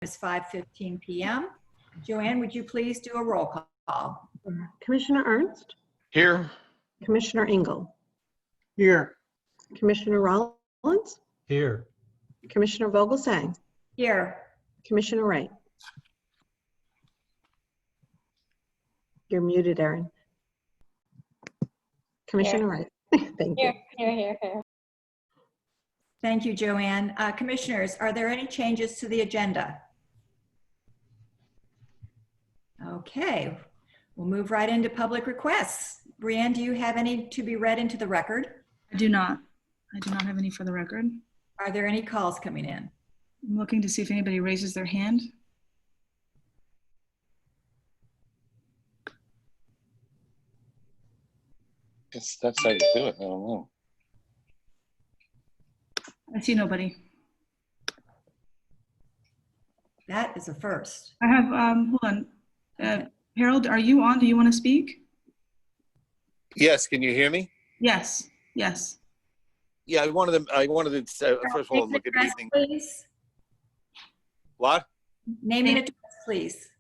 It's 5:15 p.m. Joanne, would you please do a roll call? Commissioner Ernst, Here. Commissioner Engel, Here. Commissioner Rollins, Here. Commissioner Vogelsang, Here. Commissioner Wright. You're muted, Erin. Commissioner Wright. Thank you. Here. Thank you, Joanne. Commissioners, are there any changes to the agenda? Okay, we'll move right into public requests. Brianne, do you have any to be read into the record? I do not. I do not have any for the record. Are there any calls coming in? I'm looking to see if anybody raises their hand. That's how you do it. I don't know. I see nobody. That is a first. I have, hold on. Harold, are you on? Do you want to speak? Yes, can you hear me? Yes. Yeah, I wanted to first of all, good evening. Please. What? Name and address, please.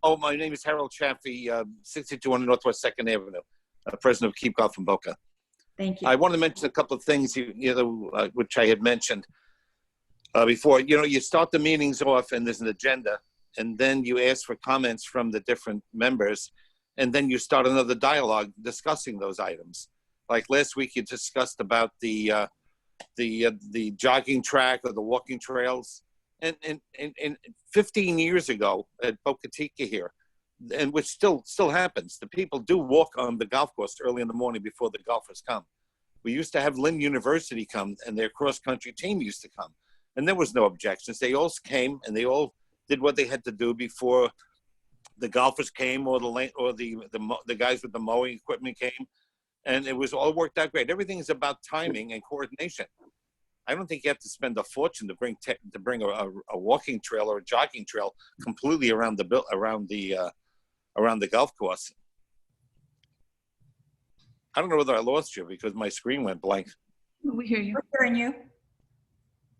Oh, my name is Harold Chaffee, 6200 Northwest 2nd Avenue, president of Keep Golf in Boca. Thank you. I wanted to mention a couple of things, which I had mentioned before. You start the meetings off and there's an agenda, and then you ask for comments from the different members, and then you start another dialogue discussing those items. Like last week, you discussed about the jogging track or the walking trails, and 15 years ago at Boca Chica here, and which still happens. The people do walk on the golf course early in the morning before the golfers come. We used to have Lynn University come, and their cross-country team used to come, and there was no objections. They all came, and they all did what they had to do before the golfers came, or the guys with the mowing equipment came, and it was all worked out great. Everything is about timing and coordination. I don't think you have to spend a fortune to bring a walking trail or a jogging trail completely around the golf course. I don't know whether I lost you because my screen went blank. We hear you. We're hearing you.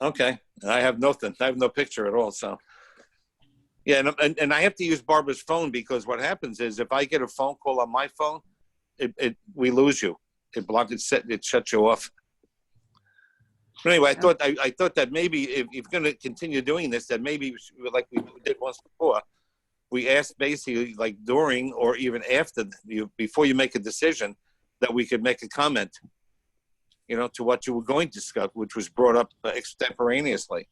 Okay, I have nothing. I have no picture at all. So, yeah, and I have to use Barbara's phone because what happens is if I get a phone call on my phone, we lose you. It shuts you off. But anyway, I thought that maybe if you're going to continue doing this, that maybe like we did once before, we asked basically like during or even after before you make a decision, that we could make a comment, to what you were going to discuss, which was brought up extemporaneously.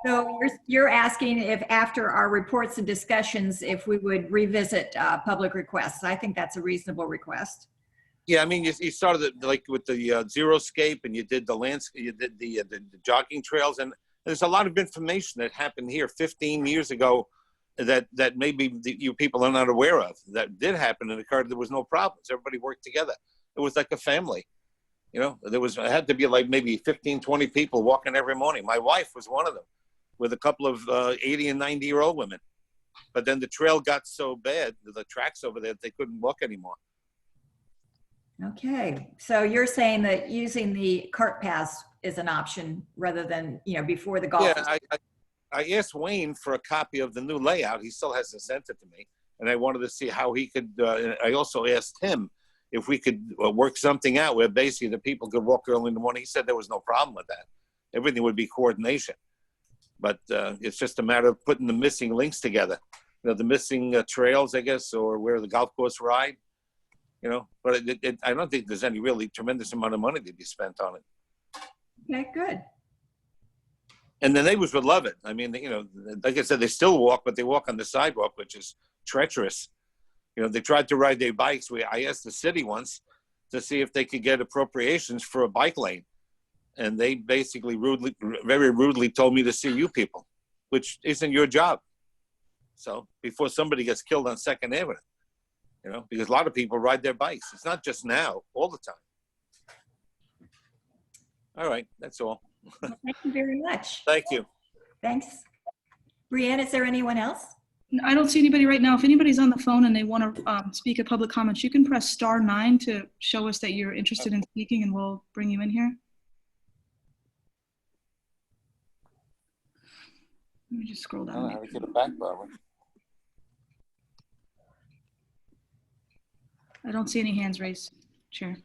So you're asking if after our reports and discussions, if we would revisit public requests. I think that's a reasonable request. Yeah, I mean, you started it like with the Xeriscape, and you did the landscape, you did the jogging trails, and there's a lot of information that happened here 15 years ago that maybe you people are not aware of. That did happen and occurred. There was no problems. Everybody worked together. It was like a family. It had to be like maybe 15, 20 people walking every morning. My wife was one of them, with a couple of 80 and 90-year-old women. But then the trail got so bad, the tracks over there, they couldn't walk anymore. Okay, so you're saying that using the cart paths is an option rather than, before the golf. Yeah, I asked Wayne for a copy of the new layout. He still hasn't sent it to me. And I wanted to see how he could, I also asked him if we could work something out where basically the people could walk early in the morning. He said there was no problem with that. Everything would be coordination. But it's just a matter of putting the missing links together. The missing trails, I guess, or where the golf course ride. But I don't think there's any really tremendous amount of money to be spent on it. Okay, good. And the neighbors would love it. I mean, like I said, they still walk, but they walk on the sidewalk, which is treacherous. They tried to ride their bikes. I asked the city once to see if they could get appropriations for a bike lane. And they basically very rudely told me to see you people, which isn't your job. So before somebody gets killed on 2nd Avenue. Because a lot of people ride their bikes. It's not just now, all the time. All right, that's all. Well, thank you very much. Thank you. Thanks. Brianne, is there anyone else? I don't see anybody right now. If anybody's on the phone and they want to speak at public comments, you can press *9 to show us that you're interested in speaking, and we'll bring you in here. Let me just scroll I don't know down. how to get it back, Barbara. I don't see any hands raised, Chair.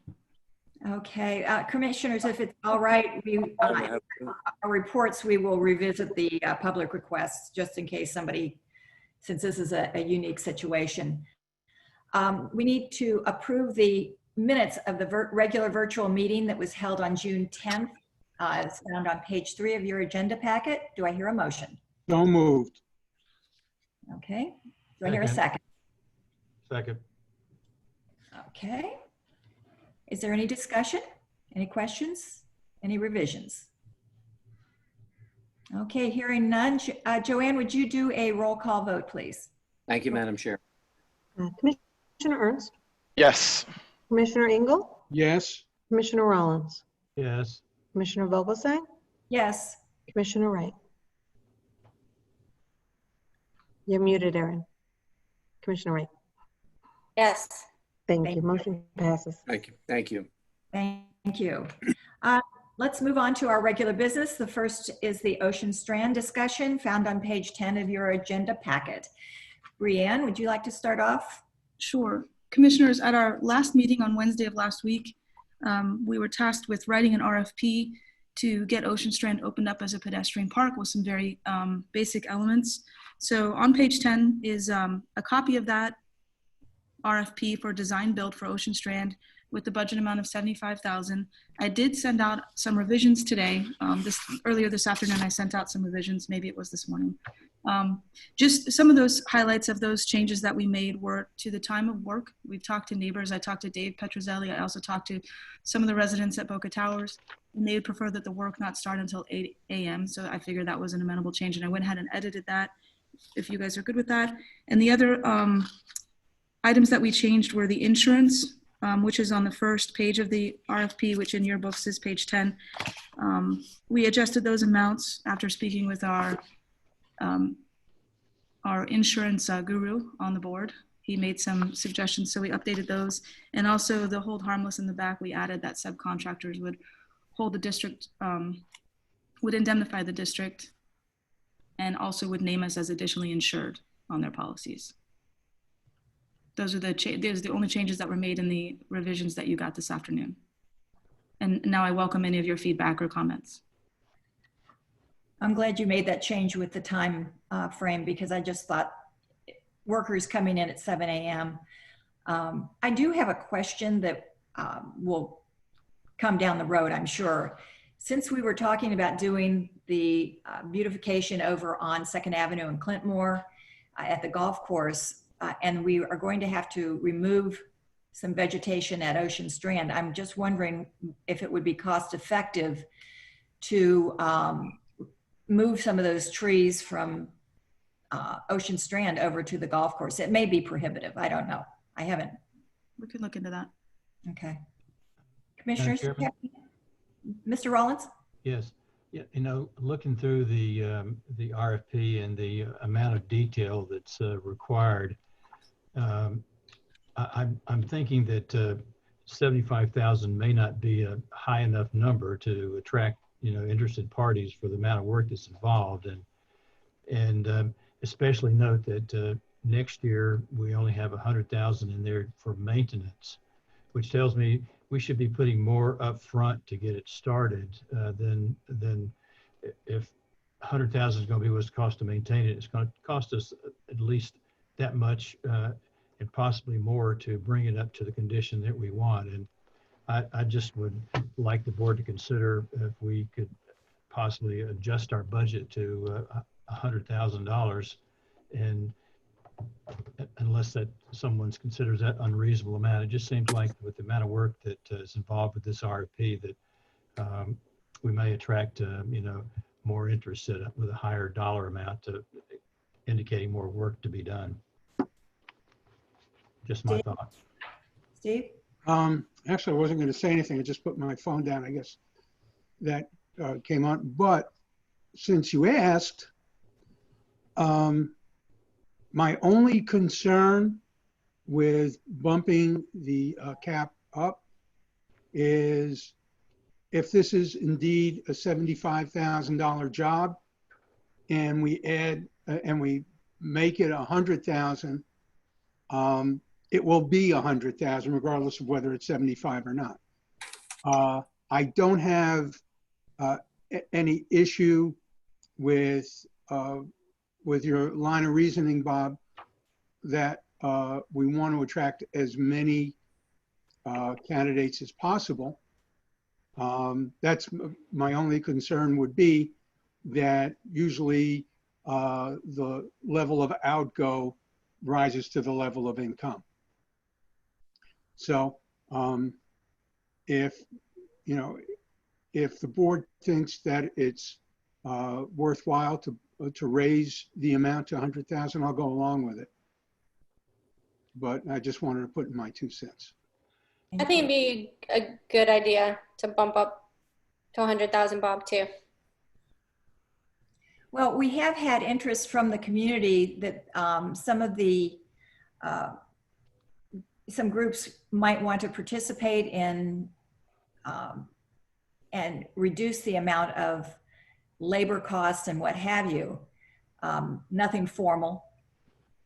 Okay, commissioners, if it's all right, I don't know how to- our reports, we will revisit the public requests just in case somebody, since this is a unique situation. We need to approve the minutes of the regular virtual meeting that was held on June 10th. It's found on page 3 of your agenda packet. Do I hear a motion? So moved. Okay. Do I hear a second? Second. Okay. Is there any discussion? Any questions? Any revisions? Okay, hearing none. Joanne, would you do a roll call vote, please? Thank you, Madam Chair. Commissioner Ernst, Yes. Commissioner Engel, Yes. Commissioner Rollins, Yes. Commissioner Vogelsang, Yes. Commissioner Wright. You're muted, Erin. Commissioner Wright. Yes. Thank Thank you. you. Motion passes. Thank you. Thank you. Thank you. Let's move on to our regular business. The first is the Ocean Strand discussion found on page 10 of your agenda packet. Brianne, would you like to start off? Sure. Commissioners, at our last meeting on Wednesday of last week, we were tasked with writing an RFP to get Ocean Strand opened up as a pedestrian park with some very basic elements. So on page 10 is a copy of that RFP for design build for Ocean Strand with the budget amount of $75,000. I did send out some revisions today. Earlier this afternoon, I sent out some revisions. Maybe it was this morning. Just some of those highlights of those changes that we made were to the time of work. We've talked to neighbors. I talked to Dave Petrozelli. I also talked to some of the residents at Boca Towers, and they would prefer that the work not start until 8 a.m. So I figured that was an amenable change, and I went ahead and edited that, if you guys are good with that. And the other items that we changed were the insurance, which is on the first page of the RFP, which in your books is page 10. We adjusted those amounts after speaking with our insurance guru on the board. He made some suggestions, so we updated those. And also the hold harmless in the back, we added that subcontractors would hold the district, would indemnify the district, and also would name us as additionally insured on their policies. Those are the only changes that were made in the revisions that you got this afternoon. And now I welcome any of your feedback or comments. I'm glad you made that change with the time frame, because I just thought workers coming in at 7 a.m. I do have a question that will come down the road, I'm sure. Since we were talking about doing the beautification over on 2nd Avenue in Clintmore at the golf course, and we are going to have to remove some vegetation at Ocean Strand, I'm just wondering if it would be cost effective to move some of those trees from Ocean Strand over to the golf course. It may be prohibitive. I don't know. I haven't. We could look into that. Okay. Commissioners, Chairman? Mr. Rollins? Yes. Yeah, you know, looking through the RFP and the amount of detail that's required, I'm thinking that 75,000 may not be a high enough number to attract, you know, interested parties for the amount of work that's involved, and especially note that next year we only have 100,000 in there for maintenance, which tells me we should be putting more up front to get it started than if 100,000 is going to be what's it cost to maintain it. It's going to cost us at least that much and possibly more to bring it up to the condition that we want. And I just would like the board to consider if we could possibly adjust our budget to $100,000, and unless that someone considers that unreasonable amount. It just seems like with the amount of work that is involved with this RFP that we may attract you know, more interest with a higher dollar amount, to indicating more work to be done. Just my thoughts. Steve? Actually, I wasn't going to say anything. I just put my phone down. I guess that came on. But since you asked, my only concern with bumping the cap up is if this is indeed a $75,000 job, and we add, and we make it 100,000, it will be 100,000 regardless of whether it's 75 or not. I don't have any issue with your line of reasoning, Bob, that we want to attract as many candidates as possible. That's my only concern would be that usually the level of outgo rises to the level of income. So if the board thinks that it's worthwhile to raise the amount to 100,000, I'll go along with it. But I just wanted to put in my 2 cents. I think it'd be a good idea to bump up to 100,000, Bob, too. Well, we have had interest from the community that some of the, some groups might want to participate in and reduce the amount of labor costs and what have you. Nothing formal,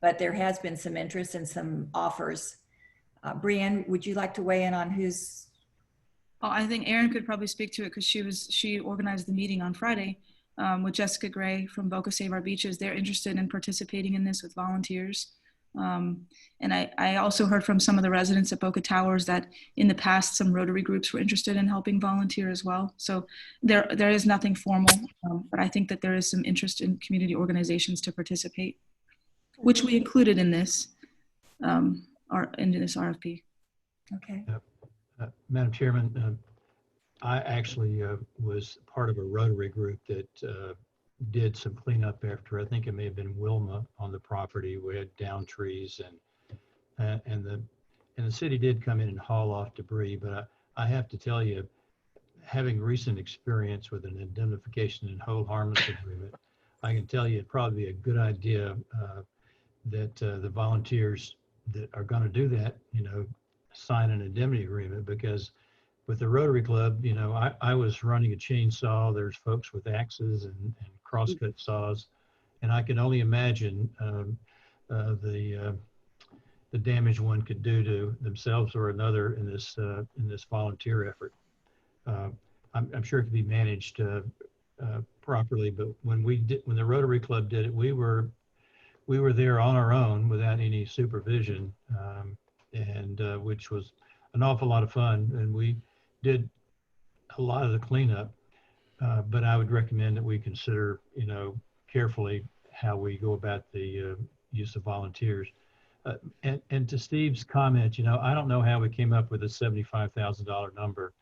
but there has been some interest and some offers. Brianne, would you like to weigh in on who's? Oh, I think Erin could probably speak to it because she organized the meeting on Friday with Jessica Gray from Boca Save Our Beaches. They're interested in participating in this with volunteers. And I also heard from some of the residents at Boca Towers that in the past, some Rotary groups were interested in helping volunteer as well. So there is nothing formal, but I think that there is some interest in community organizations to participate, which we included in this, RFP. Okay. Madam Chairman, I actually was part of a Rotary group that did some cleanup after, I think it may have been Wilma on the property. We had down trees and the city did come in and haul off debris. But I have to tell you, having recent experience with an indemnification and hold harmless agreement, I can tell you it'd probably be a good idea that the volunteers that are going to do that, sign an indemnity agreement, because with the Rotary Club, I was running a chainsaw. There's folks with axes and crosscut saws, and I can only imagine the damage one could do to themselves or another in this volunteer effort. I'm sure it could be managed properly, but when the Rotary Club did it, we were there on our own without any supervision, and which was an awful lot of fun, and we did a lot of the cleanup. But I would recommend that we consider, carefully how we go about the use of volunteers. And to Steve's comment, I don't know how we came up with a $75,000 number.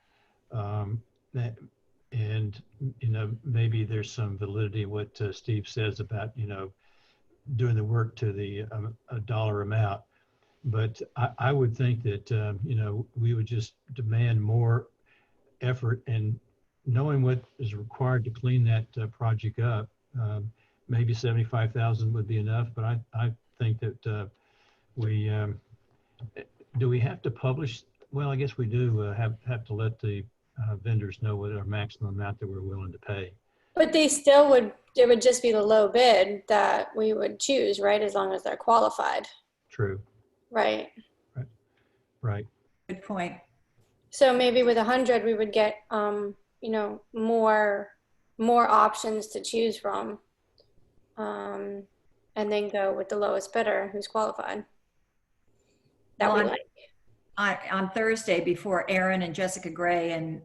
And, maybe there's some validity in what Steve says about, doing the work to the a dollar amount. But I would think that, we would just demand more effort, and knowing what is required to clean that project up, maybe 75,000 would be enough. But I think that do we have to publish? Well, I guess we do have to let the vendors know what our maximum amount that we're willing to pay. But they still would, it would just be the low bid that we would choose, right? As long as they're qualified. True. Right. Right. Good point. So maybe with 100, we would get, more options to choose from, and then go with the lowest bidder who's qualified. That we like. On Thursday, before Erin and Jessica Gray and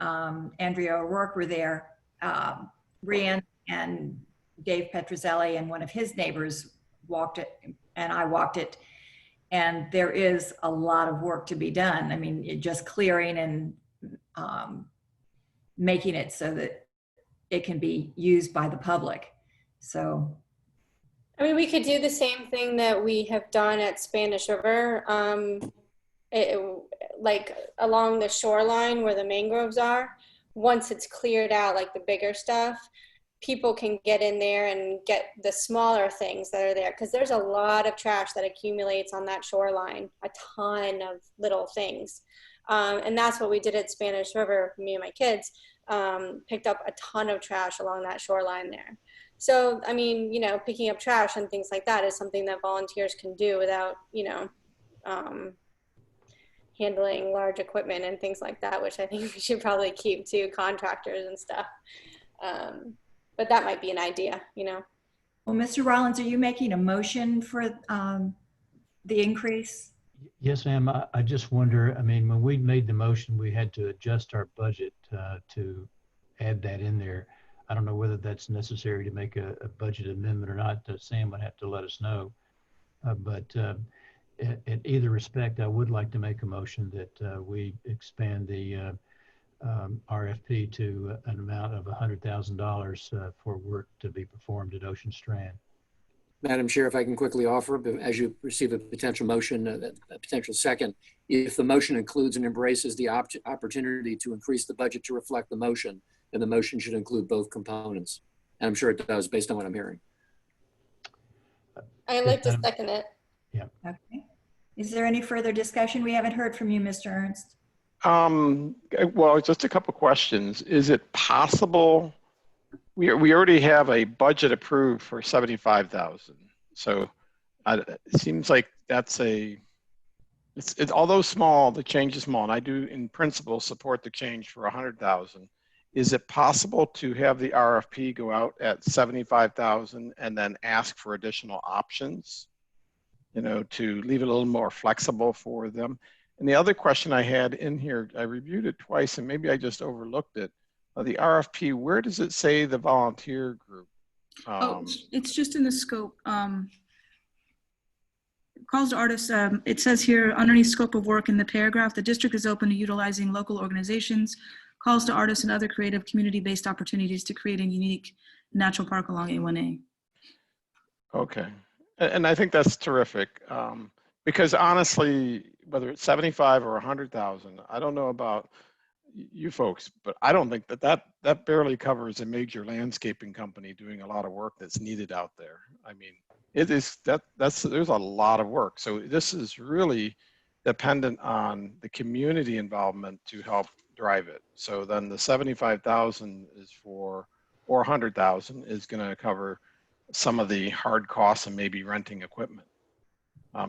Andrea O'Rourke were there, Brianne and Dave Petrozelli and one of his neighbors walked it, and I walked it. And there is a lot of work to be done. I mean, just clearing and making it so that it can be used by the public. So, I mean, we could do the same thing that we have done at Spanish River, like along the shoreline where the mangroves are. Once it's cleared out, like the bigger stuff, people can get in there and get the smaller things that are there, because there's a lot of trash that accumulates on that shoreline, a ton of little things. And that's what we did at Spanish River, me and my kids, picked up a ton of trash along that shoreline there. So, I mean, picking up trash and things like that is something that volunteers can do without, handling large equipment and things like that, which I think we should probably keep to contractors and stuff. But that might be an idea. Well, Mr. Rollins, are you making a motion for the increase? Yes, ma'am. I just wonder, I mean, when we made the motion, we had to adjust our budget to add that in there. I don't know whether that's necessary to make a budget amendment or not. Sam would have to let us know. But in either respect, I would like to make a motion that we expand the RFP to an amount of $100,000 for work to be performed at Ocean Strand. Madam Chair, if I can quickly offer, as you receive a potential motion, a potential second, if the motion includes and embraces the opportunity to increase the budget to reflect the motion, then the motion should include both components. And I'm sure it does based on what I'm hearing. I'd like to second it. Okay. Is there any further discussion? We haven't heard from you, Mr. Ernst. Well, just a couple questions. Is it possible, we already have a budget approved for 75,000. So it seems like that's it's although small, the change is small, and I do in principle support the change for 100,000. Is it possible to have the RFP go out at 75,000 and then ask for additional options, to leave it a little more flexible for them? And the other question I had in here, I reviewed it twice and maybe I just overlooked it. The RFP, where does it say the volunteer group? It's just in the scope. Calls to artists, it says here underneath scope of work in the paragraph, the district is open to utilizing local organizations, calls to artists and other creative community-based opportunities to create a unique natural park along A1A. Okay, and I think that's terrific because honestly, whether it's 75 or 100,000, I don't know about you folks, but I don't think that barely covers a major landscaping company doing a lot of work that's needed out there. I mean, it is there's a lot of work. So this is really dependent on the community involvement to help drive it. So then the 75,000 is or 100,000 is going to cover some of the hard costs and maybe renting equipment.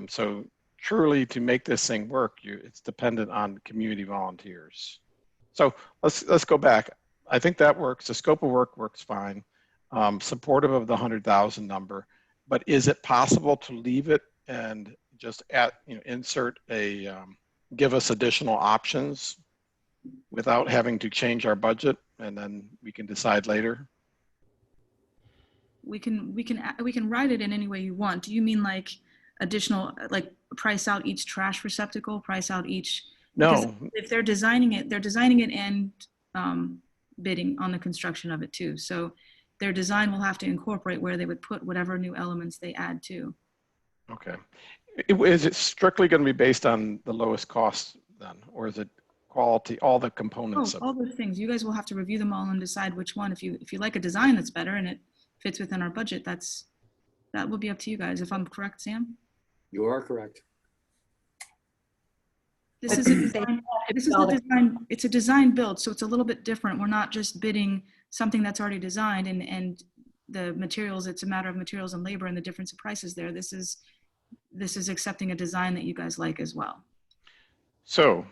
So truly to make this thing work, it's dependent on community volunteers. So let's go back. I think that works. The scope of work works fine. Supportive of the 100,000 number, but is it possible to leave it and just insert give us additional options without having to change our budget, and then we can decide later? We can write it in any way you want. Do you mean like additional, like price out each trash receptacle, price out each? No. If they're designing it and bidding on the construction of it too. So their design will have to incorporate where they would put whatever new elements they add to. Okay. Is it strictly going to be based on the lowest cost then, or is it quality, all the components? All those things. You guys will have to review them all and decide which one. If you like a design that's better and it fits within our budget, that will be up to you guys. If I'm correct, Sam? You are correct. This is a design, it's a design build, so it's a little bit different. We're not just bidding something that's already designed and the materials, it's a matter of materials and labor and the difference of prices there. This is accepting a design that you guys like as well. So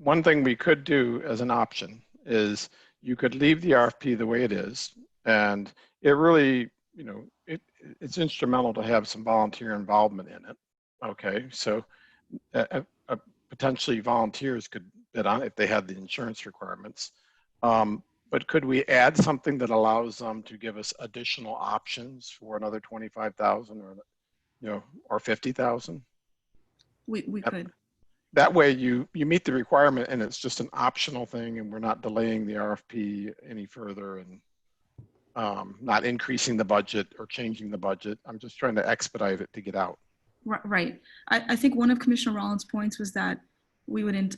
one thing we could do as an option is you could leave the RFP the way it is, and it really, it's instrumental to have some volunteer involvement in it. Okay, so potentially volunteers could bid on it if they had the insurance requirements. But could we add something that allows them to give us additional options for another 25,000 or 50,000? We could. That way you meet the requirement and it's just an optional thing and we're not delaying the RFP any further and not increasing the budget or changing the budget. I'm just trying to expedite it to get out. Right. I think one of Commissioner Rollins' points was that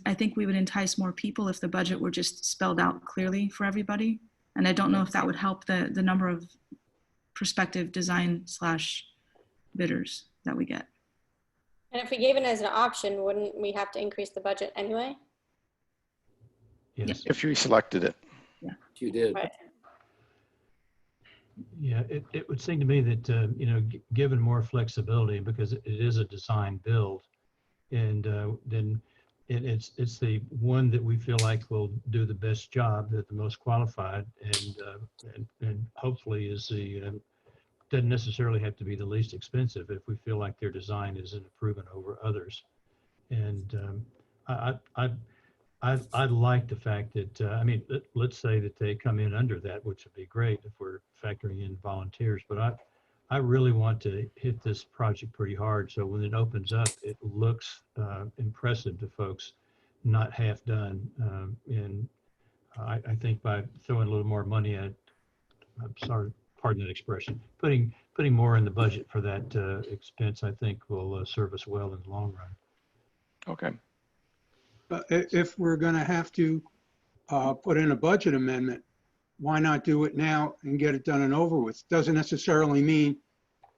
I think we would entice more people if the budget were just spelled out clearly for everybody. And I don't know if that would help the number of prospective design / bidders that we get. And if we gave it as an option, wouldn't we have to increase the budget anyway? Yes. If you selected it. Yeah. You did. Right. Yeah, it would seem to me that, given more flexibility, because it is a design build, and then it's the one that we feel like will do the best job, that the most qualified, and hopefully is doesn't necessarily have to be the least expensive if we feel like their design is an improvement over others. And I like the fact that, let's say that they come in under that, which would be great if we're factoring in volunteers, but I really want to hit this project pretty hard. So when it opens up, it looks impressive to folks, not half done. And I think by throwing a little more money at, I'm sorry, pardon that expression, putting more in the budget for that expense, I think will serve us well in the long run. Okay. But if we're going to have to put in a budget amendment, why not do it now and get it done and over with? Doesn't necessarily mean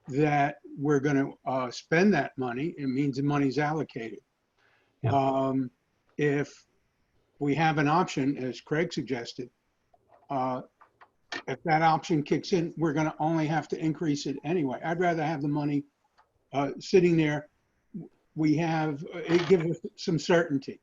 that we're going to spend that money. It means the money's allocated. Yeah. If we have an option, as Craig suggested, if that option kicks in, we're going to only have to increase it anyway. I'd rather have the money sitting there. It gives us some certainty.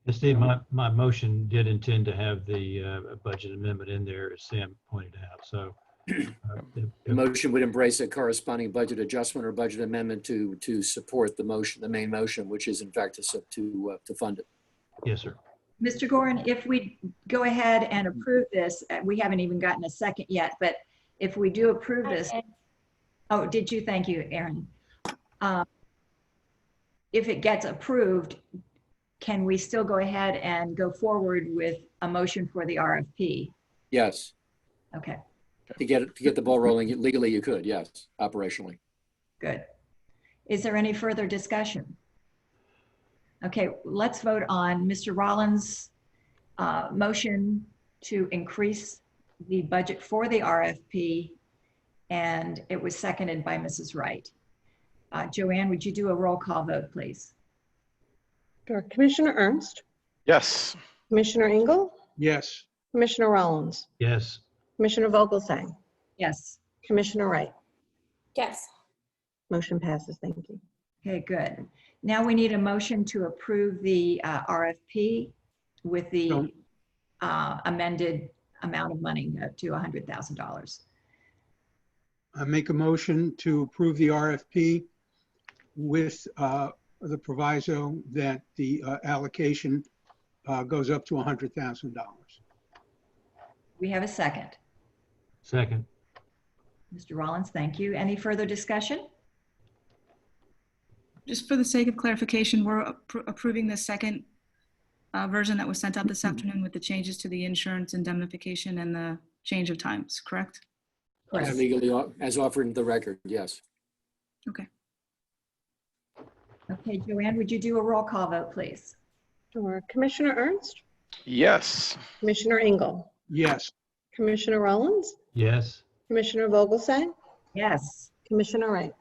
Steve, my motion did intend to have the budget amendment in there, as Sam pointed out. So The motion would embrace a corresponding budget adjustment or budget amendment to support the motion, the main motion, which is in fact to fund it. Yes, sir. Mr. Gorin, if we go ahead and approve this, we haven't even gotten a second yet, but if we do approve this, oh, did you? Thank you, Aaron. If it gets approved, can we still go ahead and go forward with a motion for the RFP? Yes. Okay, To get the ball rolling legally, you could, yes, operationally. good. Is there any further discussion? Okay, let's vote on Mr. Rollins' motion to increase the budget for the RFP, and it was seconded by Mrs. Wright. Joanne, would you do a roll call vote, please? Sure. Commissioner Ernst, Yes. Commissioner Engel, Yes. Commissioner Rollins, Yes. Commissioner Vogelsang, Yes. Commissioner Wright. Yes. Motion passes. Thank you. Okay, good. Now we need a motion to approve the RFP with the So- amended amount of money to $100,000. I make a motion to approve the RFP with the proviso that the allocation goes up to $100,000. We have a second. Second. Mr. Rollins, thank you. Any further discussion? Just for the sake of clarification, we're approving the second version that was sent out this afternoon with the changes to the insurance indemnification and the change of times, correct? As legally, as offered in the record, yes. Okay. Okay, Joanne, would you do a roll call vote, please? Sure. Commissioner Ernst, Yes. Commissioner Engel, Yes. Commissioner Rollins, Yes. Commissioner Vogelsang, Yes. Commissioner Wright.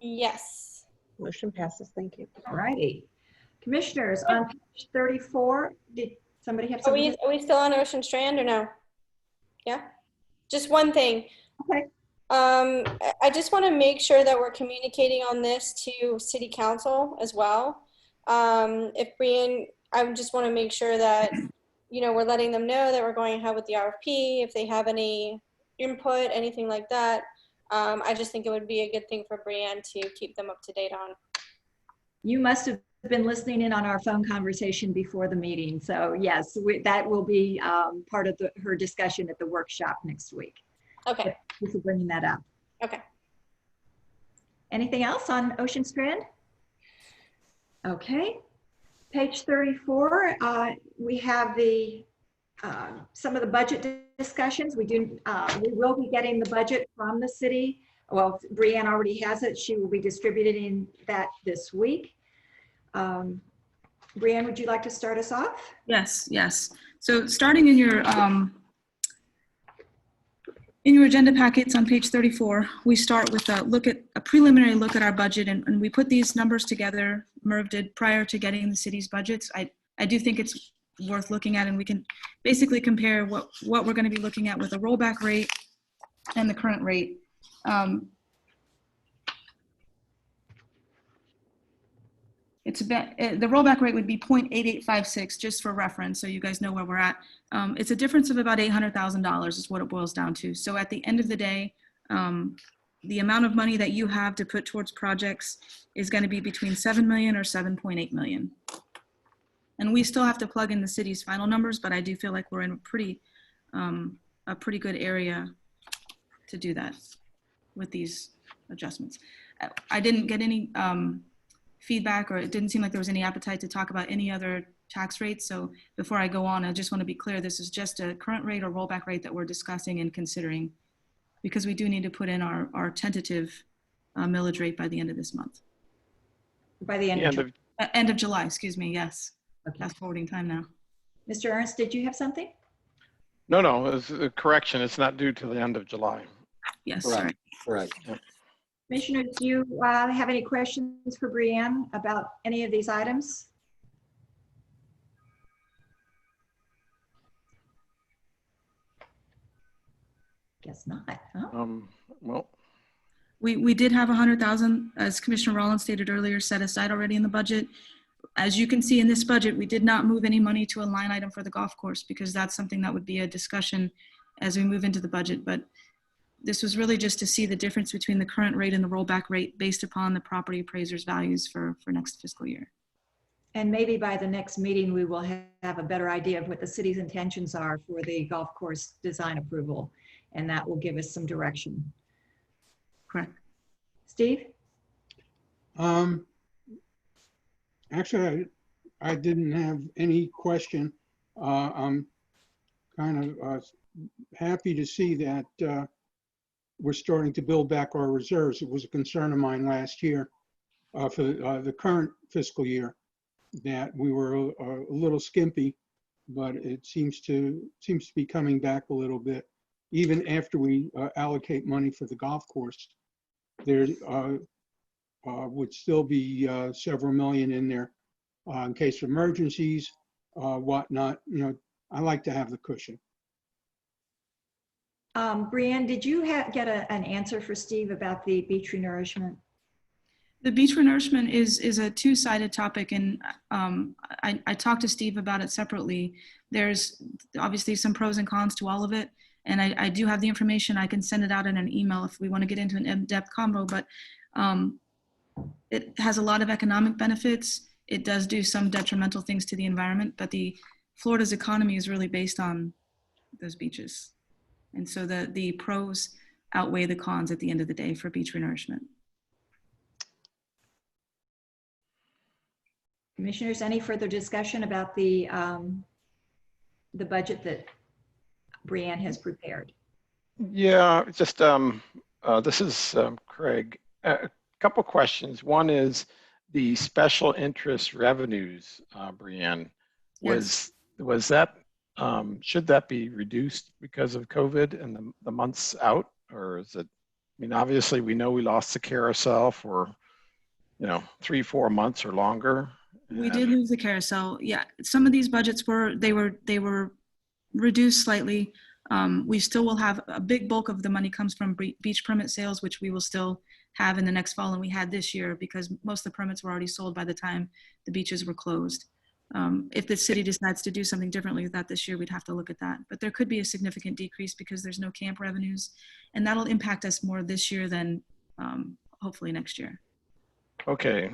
Yes. Motion passes. Thank you. All righty. Commissioners, on page 34, did somebody have Are something? we still on Ocean Strand or no? Yeah. Just one thing. Okay. I just want to make sure that we're communicating on this to City Council as well. If Brian, I just want to make sure that, we're letting them know that we're going ahead with the RFP. If they have any input, anything like that, I just think it would be a good thing for Brianne to keep them up to date on. You must have been listening in on our phone conversation before the meeting. So yes, that will be part of her discussion at the workshop next week. Okay. Thank you for bringing that up. Okay. Anything else on Ocean Strand? Okay. Page 34, we have some of the budget discussions. We will be getting the budget from the city. Well, Brianne already has it. She will be distributing that this week. Brianne, would you like to start us off? Yes, yes. So starting in your agenda packets on page 34, we start with a preliminary look at our budget, and we put these numbers together. Merv did prior to getting the city's budgets. I do think it's worth looking at, and we can basically compare what we're going to be looking at with a rollback rate and the current rate. It's about, the rollback rate would be 0.8856, just for reference, so you guys know where we're at. It's a difference of about $800,000 is what it boils down to. So at the end of the day, the amount of money that you have to put towards projects is going to be between 7 million or 7.8 million. And we still have to plug in the city's final numbers, but I do feel like we're in a pretty good area to do that with these adjustments. I didn't get any feedback, or it didn't seem like there was any appetite to talk about any other tax rates. So before I go on, I just want to be clear, this is just a current rate or rollback rate that we're discussing and considering, because we do need to put in our tentative millage rate by the end of this month. By the end of End of July, excuse me, yes. Okay. Fast forwarding time now. Mr. Ernst, did you have something? No, it's a correction. It's not due to the end of July. Yes, Correct. sorry. Correct. Commissioners, do you have any questions for Brianne about any of these items? Guess not. Huh? Well, We did have 100,000, as Commissioner Rollins stated earlier, set aside already in the budget. As you can see in this budget, we did not move any money to a line item for the golf course, because that's something that would be a discussion as we move into the budget. But this was really just to see the difference between the current rate and the rollback rate based upon the property appraiser's values for next fiscal year. And maybe by the next meeting, we will have a better idea of what the city's intentions are for the golf course design approval, and that will give us some direction. Correct. Steve? Actually, I didn't have any question. I'm kind of happy to see that we're starting to build back our reserves. It was a concern of mine last year for the current fiscal year that we were a little skimpy, but it seems to be coming back a little bit. Even after we allocate money for the golf course, there would still be several million in there in case of emergencies, whatnot. You know, I like to have the cushion. Brianne, did you get an answer for Steve about the beach renourishment? The beach renourishment is a two-sided topic, and I talked to Steve about it separately. There's obviously some pros and cons to all of it, and I do have the information. I can send it out in an email if we want to get into an in-depth combo, but it has a lot of economic benefits. It does do some detrimental things to the environment, but Florida's economy is really based on those beaches. And so the pros outweigh the cons at the end of the day for beach renourishment. Commissioners, any further discussion about the budget that Brianne has prepared? yeah, just this is Craig. A couple questions. One is the special interest revenues, Brianne. Was that should that be reduced because of COVID and the months out, or is it? I mean, obviously we know we lost the carousel for 3-4 months or longer. We did lose the carousel. Yeah, some of these budgets were reduced slightly. We still will have a big bulk of the money comes from beach permit sales, which we will still have in the next fall, and we had this year because most of the permits were already sold by the time the beaches were closed. If the city decides to do something differently with that this year, we'd have to look at that. But there could be a significant decrease because there's no camp revenues, and that'll impact us more this year than hopefully next year. Okay,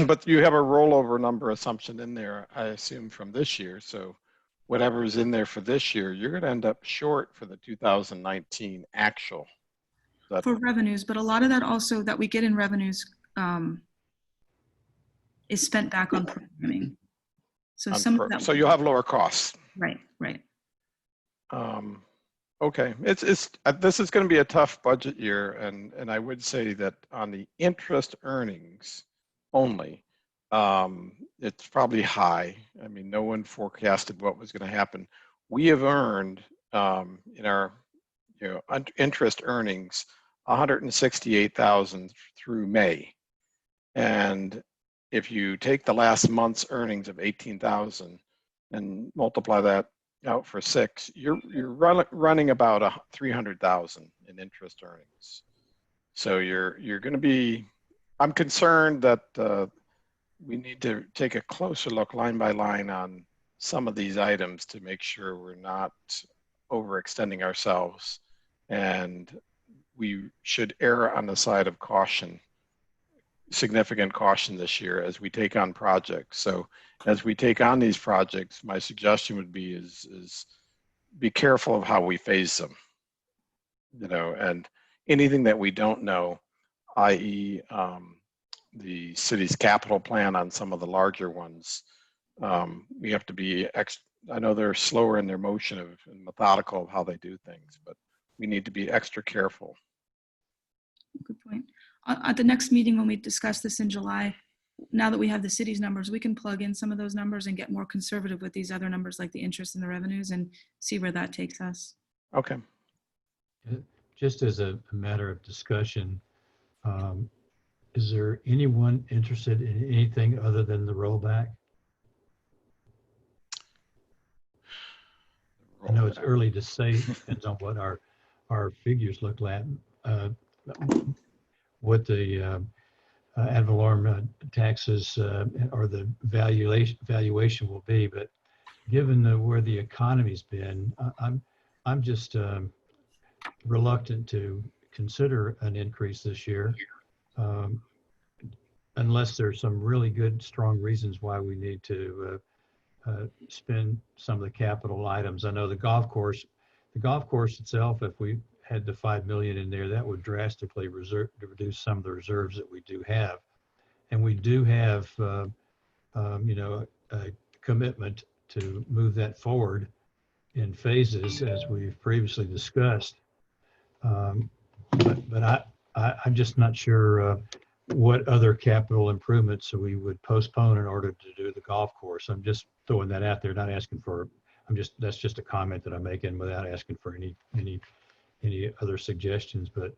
but you have a rollover number assumption in there, I assume, from this year. So whatever is in there for this year, you're going to end up short for the 2019 actual. For revenues, but a lot of that also that we get in revenues is spent back on programming. So some of that. So you'll have lower costs. Right. Okay, this is going to be a tough budget year, and I would say that on the interest earnings only, it's probably high. I mean, no one forecasted what was going to happen. We have earned in our interest earnings 168,000 through May, and if you take the last month's earnings of 18,000 and multiply that out for 6, you're running about 300,000 in interest earnings. So you're going to be. I'm concerned that we need to take a closer look line by line on some of these items to make sure we're not overextending ourselves, and we should err on the side of caution, significant caution this year as we take on projects. So as we take on these projects, my suggestion would be is be careful of how we phase them, and anything that we don't know, i.e. The city's capital plan on some of the larger ones, we have to be I know they're slower in their motion and methodical of how they do things, but we need to be extra careful. Good point. At the next meeting, when we discuss this in July, now that we have the city's numbers, we can plug in some of those numbers and get more conservative with these other numbers like the interest and the revenues and see where that takes us. Okay. Just as a matter of discussion, is there anyone interested in anything other than the rollback? I know it's early to say, depends on what our figures look like, what the ad valorem taxes or the valuation will be, but given where the economy's been, I'm just reluctant to consider an increase this year, unless there's some really good, strong reasons why we need to spend some of the capital items. I know the golf course itself, if we had the 5 million in there, that would drastically reduce some of the reserves that we do have. And we do have, a commitment to move that forward in phases, as we've previously discussed. But I'm just not sure what other capital improvements we would postpone in order to do the golf course. I'm just throwing that out there, not asking for. That's just a comment that I'm making without asking for any other suggestions. But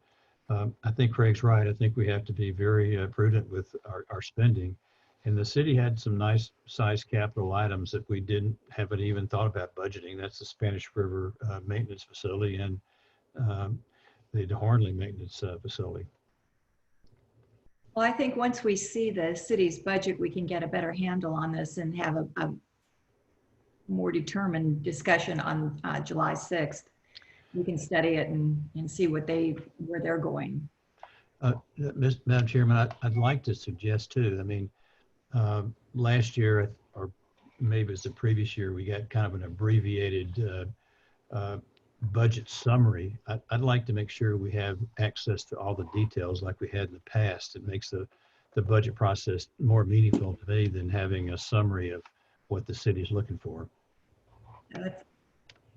I think Craig's right. I think we have to be very prudent with our spending. And the city had some nice size capital items that we haven't even thought about budgeting. That's the Spanish River maintenance facility and the DeHornley maintenance facility. Well, I think once we see the city's budget, we can get a better handle on this and have a more determined discussion on July 6th. We can study it and see where they're going. Madam Chairman, I'd like to suggest too, I mean, last year, or maybe it's the previous year, we got kind of an abbreviated budget summary. I'd like to make sure we have access to all the details like we had in the past. It makes the budget process more meaningful to me than having a summary of what the city is looking for.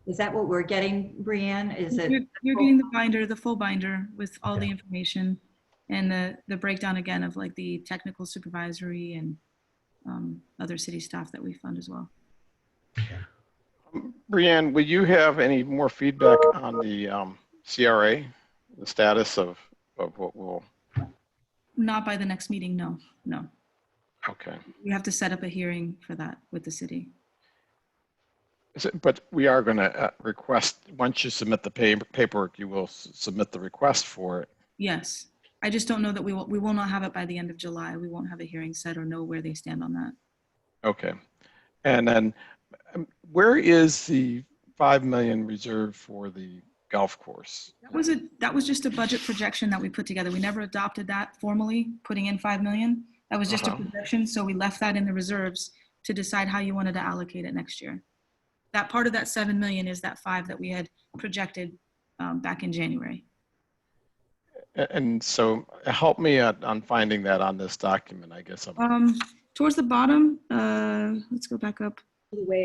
Is that what we're getting, Brianne? Is it? You're getting the binder, the full binder with all Okay. the information and the breakdown again of like the technical supervisory and other city staff that we fund as well. Brianne, will you have any more feedback on the CRA, the status of what we'll? Not by the next meeting, no. Okay. We have to set up a hearing for that with the city. But we are going to request, once you submit the paperwork, you will submit the request for it. Yes. I just don't know that we will not have it by the end of July. We won't have a hearing set or know where they stand on that. Okay. And then where is the 5 million reserved for the golf course? That was just a budget projection that we put together. We never adopted that formally, putting in 5 million. That was just a projection. So we left that in the reserves to decide how you wanted to allocate it next year. That part of that 7 million is that 5 that we had projected back in January. And so help me on finding that on this document, I guess. Towards the bottom, let's go back up.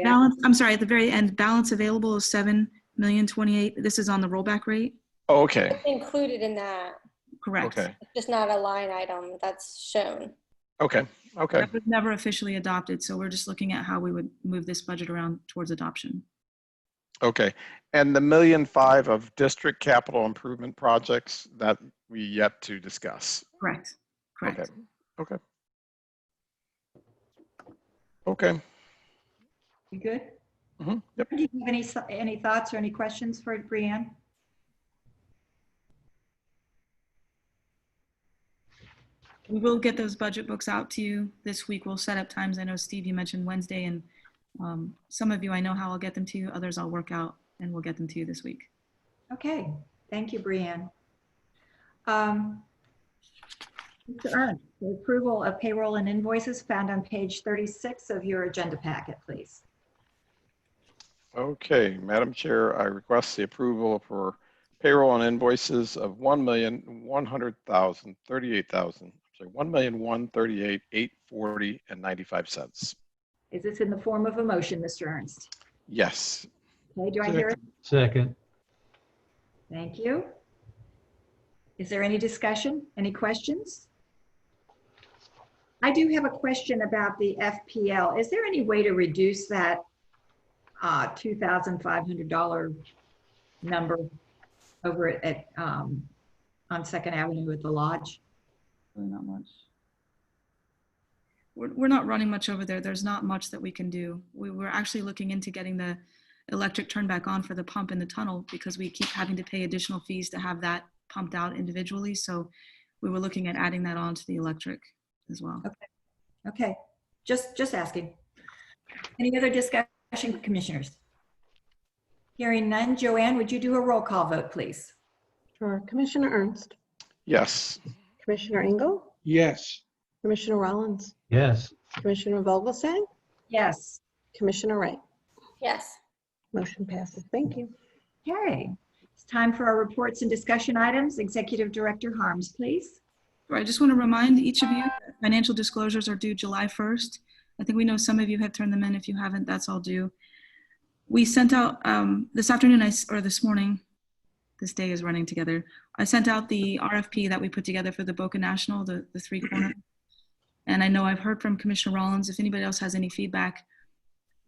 Balance, I'm sorry, at the very end, balance available is 7,028,000. This is on the rollback rate. Oh, okay. It's included in that. Correct. Okay. It's just not a line item that's shown. Okay. Okay. That was never officially adopted, so we're just looking at how we would move this budget around towards adoption. Okay. And the 1.5 million of district capital improvement projects that we yet to discuss. Correct. Correct. Okay. Okay. Okay. You good? Yep. Do you have any thoughts or any questions for Brianne? We will get those budget books out to you this week. We'll set up times. I know, Steve, you mentioned Wednesday, and some of you, I know how I'll get them to you. Others I'll work out, and we'll get them to you this week. Okay, thank you, Brianne. Mr. Ernst, the approval of payroll and invoices found on page 36 of your agenda packet, please. Okay, Madam Chair, I request the approval for payroll and invoices of $1,138,840.95. Is this in the form of a motion, Mr. Ernst? Yes. Okay, do I hear it? Second. Thank you. Is there any discussion? Any questions? I do have a question about the FPL. Is there any way to reduce that $2,500 number over at on 2nd Avenue at the Lodge? Really not much. We're not running much over there. There's not much that we can do. We were actually looking into getting the electric turned back on for the pump in the tunnel because we keep having to pay additional fees to have that pumped out individually. So we were looking at adding that on to the electric as well. Okay, just asking. Any other discussion, commissioners? Hearing none, Joanne, would you do a roll call vote, please? Sure. Commissioner Ernst, Yes. Commissioner Engel, Yes. Commissioner Rollins, Yes. Commissioner Vogelsang, Yes. Commissioner Wright. Yes. Motion passes. Thank you. Okay, it's time for our reports and discussion items. Executive Director Harms, please. I just want to remind each of you that financial disclosures are due July 1st. I think we know some of you have turned them in. If you haven't, that's all due. We sent out this afternoon, or this morning, this day is running together. I sent out the RFP that we put together for the Boca National, the 3-corner. And I know I've heard from Commissioner Rollins. If anybody else has any feedback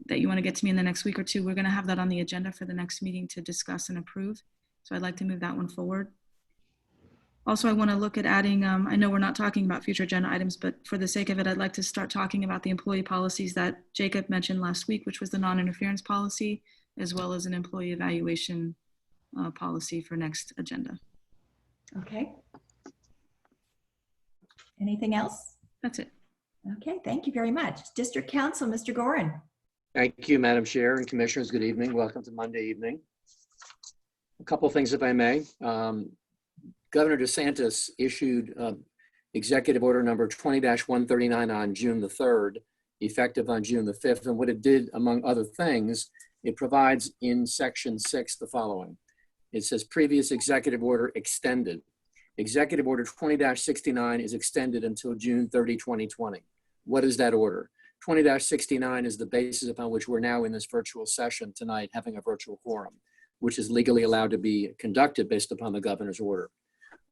that you want to get to me in the next week or two, we're going to have that on the agenda for the next meeting to discuss and approve. So I'd like to move that one forward. Also, I want to look at adding, I know we're not talking about future agenda items, but for the sake of it, I'd like to start talking about the employee policies that Jacob mentioned last week, which was the non-interference policy, as well as an employee evaluation policy for next agenda. Okay. Anything else? That's it. Okay, thank you very much. District Council, Mr. Gorin. Thank you, Madam Chair and Commissioners. Good evening. Welcome to Monday evening. A couple of things, if I may. Governor DeSantis issued Executive Order number 20-139 on June the 3rd, effective on June the 5th. And what it did, among other things, it provides in Section 6 the following. It says previous executive order extended. Executive Order 20-69 is extended until June 30, 2020. What is that order? 20-69 is the basis upon which we're now in this virtual session tonight, having a virtual quorum, which is legally allowed to be conducted based upon the governor's order.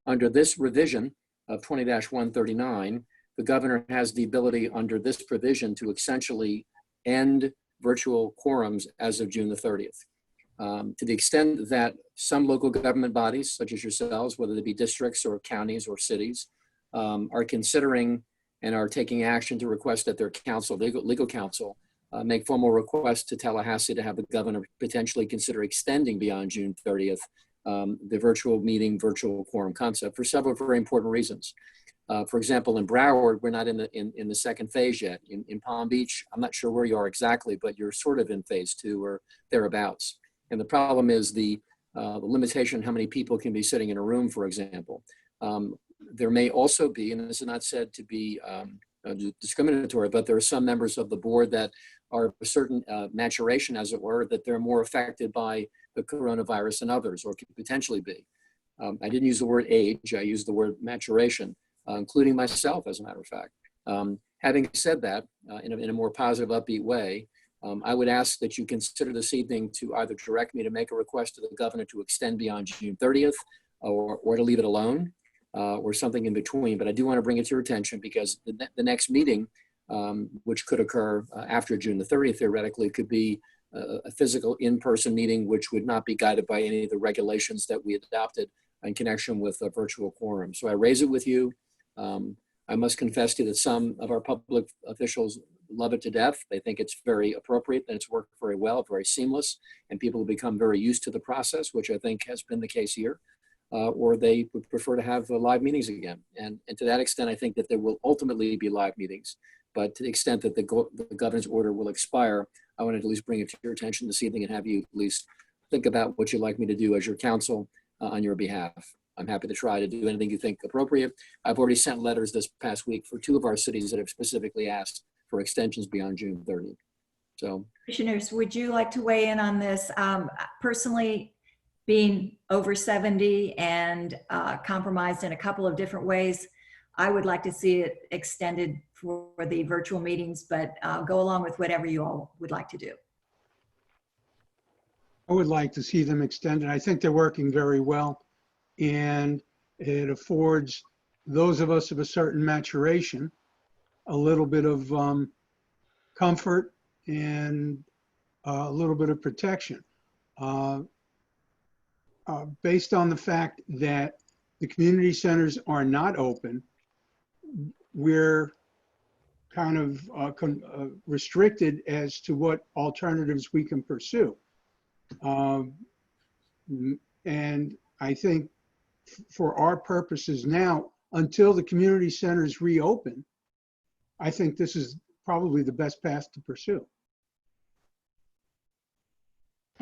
Under this revision of 20-139, the governor has the ability under this provision to essentially end virtual quorums as of June the 30th. To the extent that some local government bodies, such as yourselves, whether they be districts or counties or cities, are considering and are taking action to request that their counsel, legal counsel, make formal requests to Tallahassee to have the governor potentially consider extending beyond June 30th the virtual meeting, virtual quorum concept for several very important reasons. For example, in Broward, we're not in the second phase yet. In Palm Beach, I'm not sure where you are exactly, but you're sort of in phase 2 or thereabouts. And the problem is the limitation on how many people can be sitting in a room, for example. There may also be, and this is not said to be discriminatory, but there are some members of the board that are of a certain maturation, as it were, that they're more affected by the coronavirus than others, or could potentially be. I didn't use the word age, I used the word maturation, including myself, as a matter of fact. Having said that, in a more positive, upbeat way, I would ask that you consider this evening to either direct me to make a request to the governor to extend beyond June 30th, or to leave it alone, or something in between. But I do want to bring it to your attention because the next meeting, which could occur after June the 30th, theoretically, could be a physical in-person meeting, which would not be guided by any of the regulations that we adopted in connection with a virtual quorum. So I raise it with you. I must confess to you that some of our public officials love it to death. They think it's very appropriate, and it's worked very well, very seamless, and people have become very used to the process, which I think has been the case here. Or they would prefer to have live meetings again. And to that extent, I think that there will ultimately be live meetings. But to the extent that the governor's order will expire, I wanted to at least bring it to your attention this evening and have you at least think about what you'd like me to do as your counsel on your behalf. I'm happy to try to do anything you think appropriate. I've already sent letters this past week for 2 of our cities that have specifically asked for extensions beyond June 30th. So, Commissioners, would you like to weigh in on this? Personally, being over 70 and compromised in a couple of different ways, I would like to see it extended for the virtual meetings, but I'll go along with whatever you all would like to do. I would like to see them extended. I think they're working very well, and it affords those of us of a certain maturation a little bit of comfort and a little bit of protection. Based on the fact that the community centers are not open, we're kind of restricted as to what alternatives we can pursue. And I think for our purposes now, until the community centers reopen, I think this is probably the best path to pursue.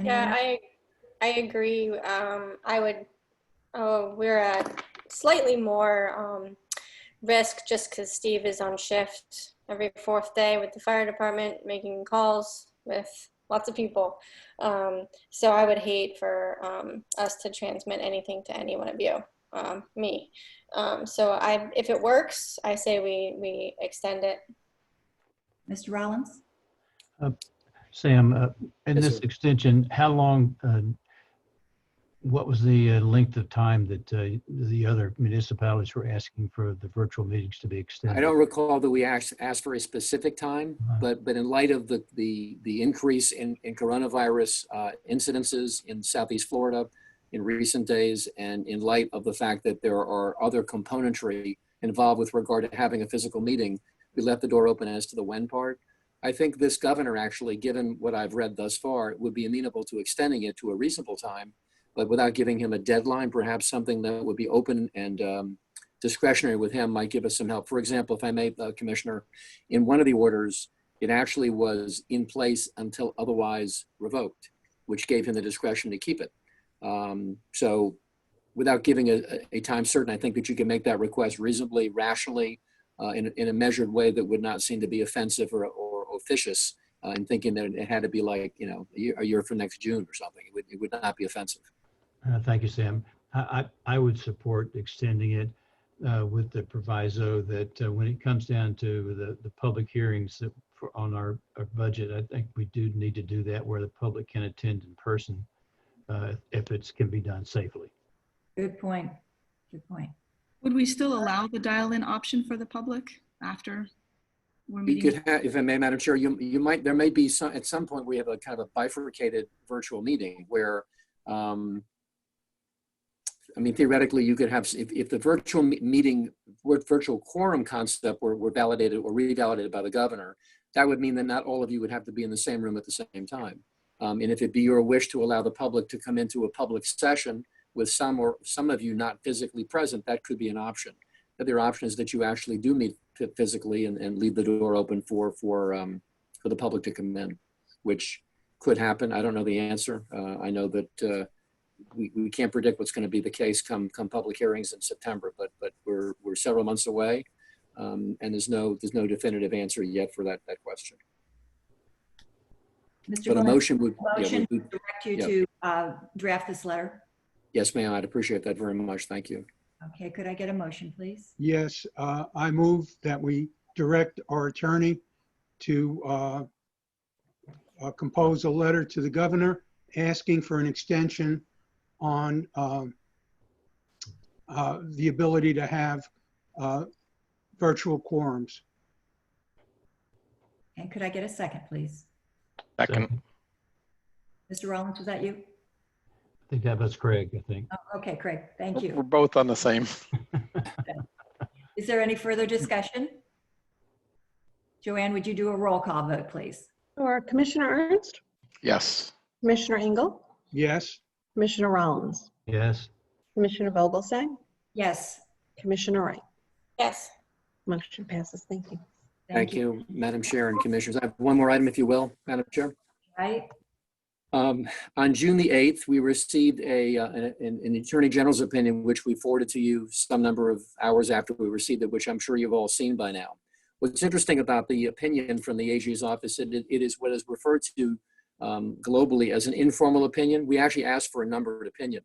Yeah, I agree. We're at slightly more risk just because Steve is on shift every 4th day with the fire department, making calls with lots of people. So I would hate for us to transmit anything to any one of you, me. So if it works, I say we extend it. Mr. Rollins? Sam, in Yes, this sir. extension, how long, what was the length of time that the other municipalities were asking for the virtual meetings to be extended? I don't recall that we asked for a specific time, but in light of the increase in coronavirus incidences in Southeast Florida in recent days, and in light of the fact that there are other componentry involved with regard to having a physical meeting, we left the door open as to the when part. I think this governor actually, given what I've read thus far, would be amenable to extending it to a reasonable time, but without giving him a deadline. Perhaps something that would be open and discretionary with him might give us some help. For example, if I may, Commissioner, in one of the orders, it actually was in place until otherwise revoked, which gave him the discretion to keep it. So without giving a time certain, I think that you can make that request reasonably, rationally, in a measured way that would not seem to be offensive or officious in thinking that it had to be like, a year from next June or something. It would not be offensive. Thank you, Sam. I would support extending it with the proviso that when it comes down to the public hearings on our budget, I think we do need to do that where the public can attend in person if it can be done safely. Good point. Good point. Would we still allow the dial-in option for the public after we're You meeting? could have, if I may, Madam Chair, there may be some, at some point we have a kind of a bifurcated virtual meeting where, theoretically you could have, if the virtual meeting, virtual quorum concept were validated or revalidated by the governor, that would mean that not all of you would have to be in the same room at the same time. And if it be your wish to allow the public to come into a public session with some of you not physically present, that could be an option. The other option is that you actually do meet physically and leave the door open for the public to come in, which could happen. I don't know the answer. I know that we can't predict what's going to be the case come public hearings in September, but we're several months away, and there's no definitive answer yet for that question. Mr. But a Glenn, motion would, motion to direct you to draft this letter. Yes, ma'am. I'd appreciate that very much. Thank you. Okay, could I get a motion, please? Yes, I move that we direct our attorney to compose a letter to the governor asking for an extension on the ability to have virtual quorums. And could I get a second, please? Second. Mr. Rollins, was that you? I think that was Craig, I think. Oh, okay, Craig, thank We're you. both on the same. Is there any further discussion? Joanne, would you do a roll call vote, please? Or Commissioner Ernst, Yes. Commissioner Engel, Yes, Commissioner Rollins, Yes. Commissioner Vogelsang, Yes. Commissioner Wright. Yes. Motion passes. Thank you. Thank you, Madam Chair and Commissioners. I have one more item, if you will, Madam Chair. Right? On June the 8th, we received an Attorney General's opinion, which we forwarded to you some number of hours after we received it, which I'm sure you've all seen by now. What's interesting about the opinion from the AG's office, it is what is referred to globally as an informal opinion. We actually asked for a numbered opinion.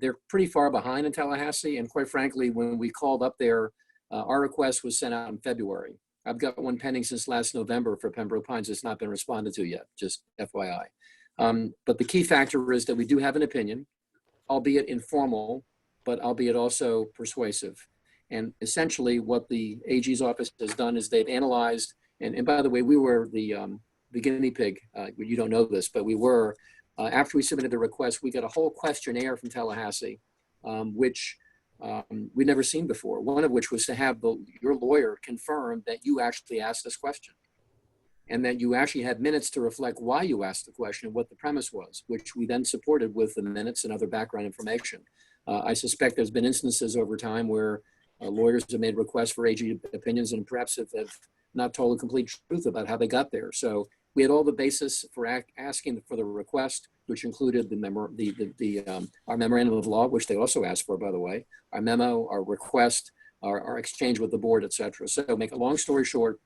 They're pretty far behind in Tallahassee, and quite frankly, when we called up there, our request was sent out in February. I've got one pending since last November for Pembroke Pines. It's not been responded to yet, just FYI. But the key factor is that we do have an opinion, albeit informal, but albeit also persuasive. And essentially what the AG's office has done is they've analyzed, and by the way, we were the guinea pig. You don't know this, but we were, after we submitted the request, we got a whole questionnaire from Tallahassee, which we'd never seen before. One of which was to have your lawyer confirm that you actually asked this question, and that you actually had minutes to reflect why you asked the question and what the premise was, which we then supported with the minutes and other background information. I suspect there's been instances over time where lawyers have made requests for AG opinions and perhaps have not told the complete truth about how they got there. So we had all the basis for asking for the request, which included our memorandum of law, which they also asked for, by the way, our memo, our request, our exchange with the board, et cetera. So make a long story short,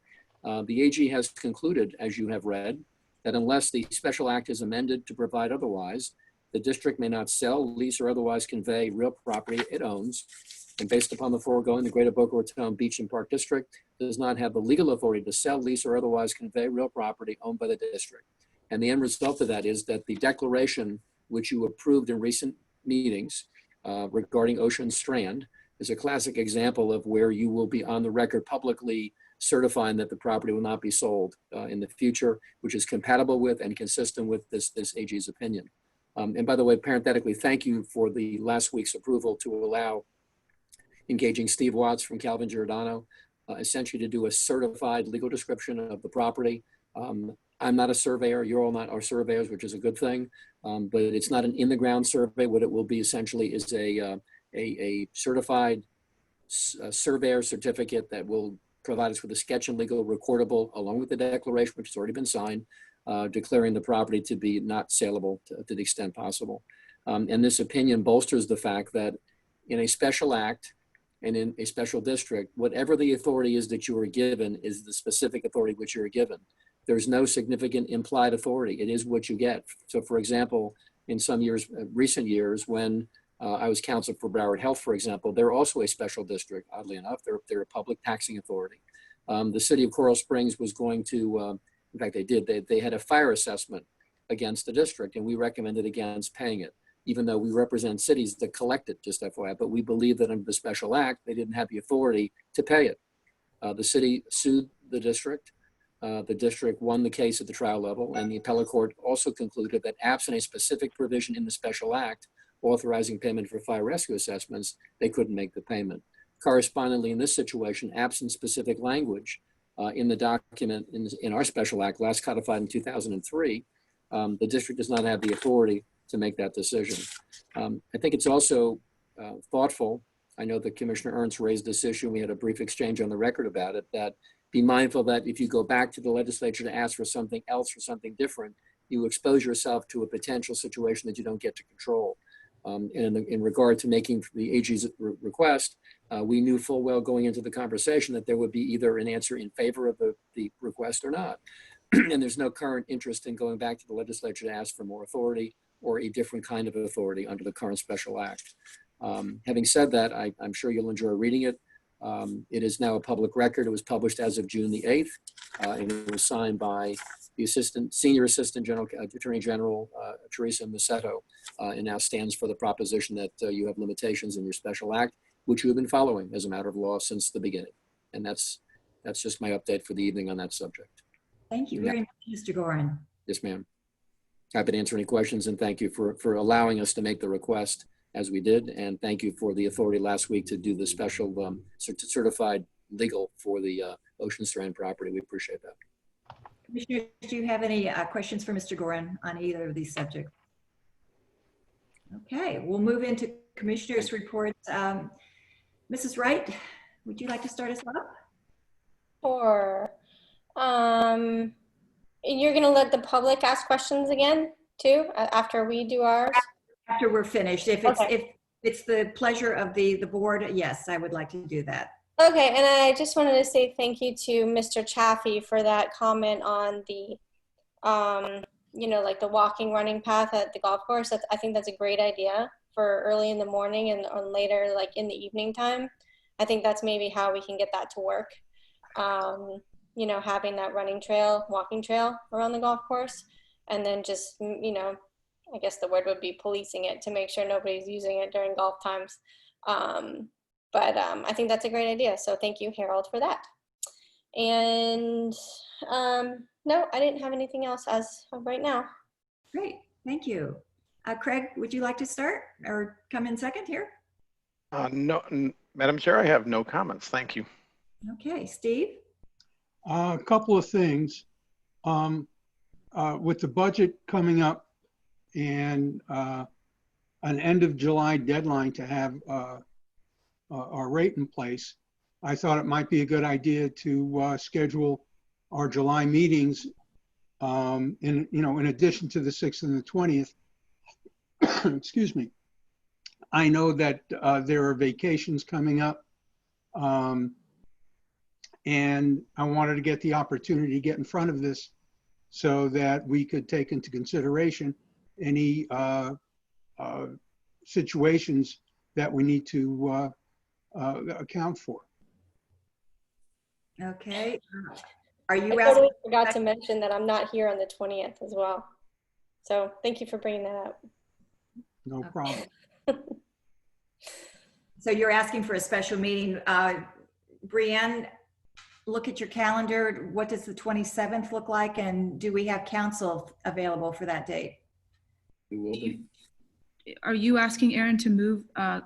the AG has concluded, as you have read, that unless the special act is amended to provide otherwise, the district may not sell, lease, or otherwise convey real property it owns. And based upon the foregoing, the Greater Boca Raton Beach and Park District does not have the legal authority to sell, lease, or otherwise convey real property owned by the district. And the end result of that is that the declaration, which you approved in recent meetings regarding Ocean Strand, is a classic example of where you will be on the record publicly certifying that the property will not be sold in the future, which is compatible with and consistent with this AG's opinion. And by the way, parenthetically, thank you for the last week's approval to allow engaging Steve Watts from Calvin Giordano, essentially to do a certified legal description of the property. I'm not a surveyor, you're all not our surveyors, which is a good thing, but it's not an in-the-ground survey. What it will be essentially is a certified surveyor certificate that will provide us with a sketch and legal recordable along with the declaration, which has already been signed, declaring the property to be not saleable to the extent possible. And this opinion bolsters the fact that in a special act and in a special district, whatever the authority is that you are given is the specific authority which you are given. There's no significant implied authority. It is what you get. So for example, in some years, recent years, when I was counsel for Broward Health, for example, they're also a special district, oddly enough. They're a public taxing authority. The city of Coral Springs was going to, in fact, they had a fire assessment against the district, and we recommended against paying it, even though we represent cities that collect it, just FYI, but we believe that under the special act, they didn't have the authority to pay it. The city sued the district. The district won the case at the trial level, and the appellate court also concluded that absent a specific provision in the special act authorizing payment for fire rescue assessments, they couldn't make the payment. Correspondingly, in this situation, absent specific language in the document in our special act, last codified in 2003, the district does not have the authority to make that decision. I think it's also thoughtful. I know that Commissioner Ernst raised this issue. We had a brief exchange on the record about it, that be mindful that if you go back to the legislature to ask for something else or something different, you expose yourself to a potential situation that you don't get to control. And in regard to making the AG's request, we knew full well going into the conversation that there would be either an answer in favor of the request or not. And there's no current interest in going back to the legislature to ask for more authority or a different kind of authority under the current special act. Having said that, I'm sure you'll enjoy reading it. It is now a public record. It was published as of June the 8th, and it was signed by the Senior Assistant Attorney General, Teresa Maceto, and now stands for the proposition that you have limitations in your special act, which you have been following as a matter of law since the beginning. And that's just my update for the evening on that subject. Thank you very much, Mr. Gorin. Yes, ma'am. Happy to answer any questions, and thank you for allowing us to make the request as we did. And thank you for the authority last week to do the special certified legal for the Ocean Strand property. We appreciate that. Commissioners, do you have any questions for Mr. Gorin on either of these subjects? Okay, we'll move into commissioners' reports. Mrs. Wright, would you like to start us off? Sure. You're gonna let the public ask questions again too after we do ours? After we're finished. If it's the pleasure of the board, yes, I would like to do that. Okay, and I just wanted to say thank you to Mr. Chaffee for that comment on the, you know, like the walking, running path at the golf course. I think that's a great idea for early in the morning and on later, like in the evening time. I think that's maybe how we can get that to work. You know, having that running trail, walking trail around the golf course, and then just, you know, I guess the word would be policing it to make sure nobody's using it during golf times. But I think that's a great idea. So thank you, Harold, for that. And no, I didn't have anything else as of right now. Great, thank you. Craig, would you like to start or come in second here? No, Madam Chair, I have no comments. Thank you. Okay, Steve? A couple of things. With the budget coming up and an end of July deadline to have our rate in place, I thought it might be a good idea to schedule our July meetings in addition to the 6th and the 20th. Excuse me. I know that there are vacations coming up. And I wanted to get the opportunity to get in front of this so that we could take into consideration any situations that we need to account for. Okay. Are you I asking? totally forgot to mention that I'm not here on the 20th as well. So thank you for bringing that up. No problem. So you're asking for a special meeting. Brienne, look at your calendar. What does the 27th look like? And do we have council available for that date? We will be. Are you asking Aaron to move,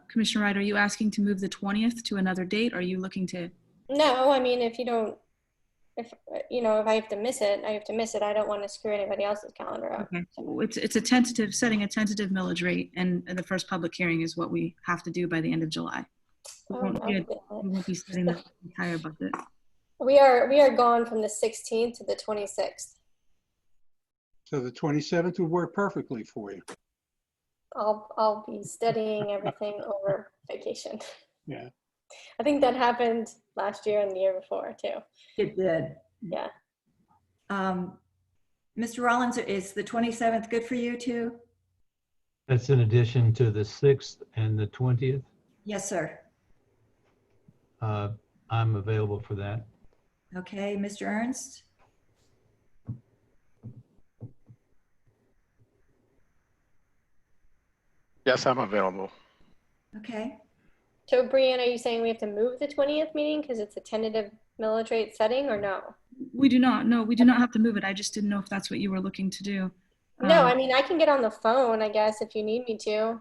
Commissioner Wright, are you asking to move the 20th to another date? Are you looking to? No, I mean, if you don't, if I have to miss it, I have to miss it. I don't want to screw anybody else's calendar up. Okay, so it's a tentative, setting a tentative millage rate, and the first public hearing is what we have to do by the end of July. We won't be setting the entire budget. We are gone from the 16th to the 26th. So the 27th would work perfectly for you. I'll be studying everything over vacation. Yeah. I think that happened last year and the year before too. It did. Yeah. Mr. Rollins, is the 27th good for you too? That's in addition to the 6th and the 20th. Yes, sir. I'm available for that. Okay, Mr. Ernst? Yes, I'm available. Okay. So Brianne, are you saying we have to move the 20th meeting because it's a tentative millage rate setting, or no? We do not. No, we do not have to move it. I just didn't know if that's what you were looking to do. No, I mean, I can get on the phone, I guess, if you need me to.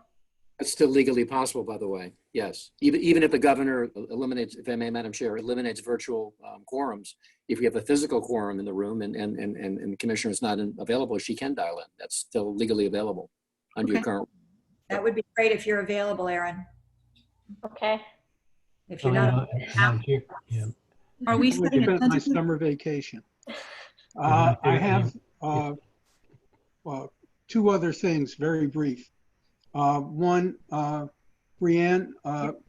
It's still legally possible, by the way. Yes. Even if the governor eliminates, if I may, Madam Chair, eliminates virtual quorums, if we have a physical quorum in the room and the commissioner is not available, she can dial in. That's still legally available under your Okay. current. That would be great if you're available, Aaron. Okay. If you're not. Madam Chair, yeah. Are we I setting a spent my tentative? summer vacation. Yeah, I have two other things, very brief. One, Brianne,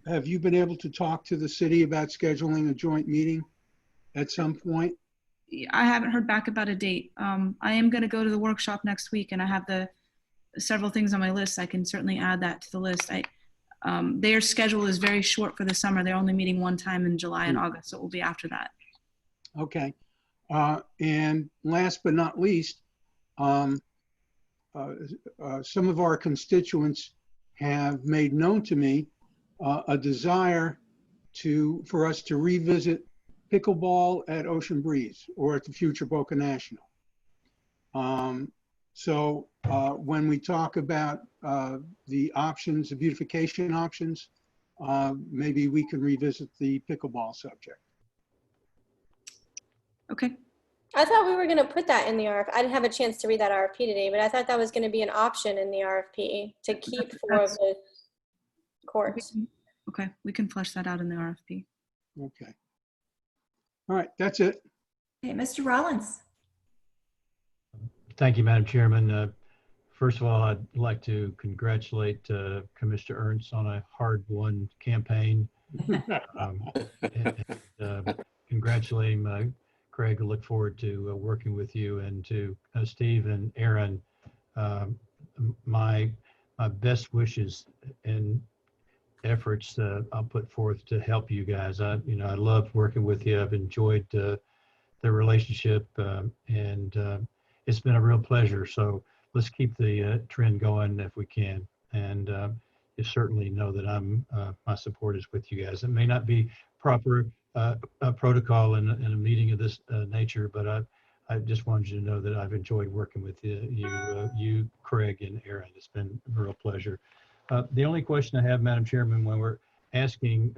have you been able to talk to the city about scheduling a joint meeting at some point? I haven't heard back about a date. I am going to go to the workshop next week, and I have several things on my list. I can certainly add that to the list. Their schedule is very short for the summer. They're only meeting one time in July and August, so it will be after that. Okay. And last but not least, some of our constituents have made known to me a desire for us to revisit pickleball at Ocean Breeze or at the future Boca National. So when we talk about the options, the beautification options, maybe we can revisit the pickleball subject. Okay. I thought we were going to put that in the RFP. I didn't have a chance to read that RFP today, but I thought that was going to be an option in the RFP to keep for the courts. Okay, we can flesh that out in the RFP. Okay. All right, that's it. Okay, Mr. Rollins. Thank you, Madam Chairman. First of all, I'd like to congratulate Commissioner Ernst on a hard-won campaign. Congratulate him, Craig. I look forward to working with you, and to Steve and Aaron. My best wishes and efforts I'll put forth to help you guys. I love working with you. I've enjoyed the relationship, and it's been a real pleasure. So let's keep the trend going if we can. And you certainly know that my support is with you guys. It may not be proper protocol in a meeting of this nature, but I just wanted you to know that I've enjoyed working with you, Craig, and Aaron. It's been a real pleasure. The only question I have, Madam Chairman, when we're asking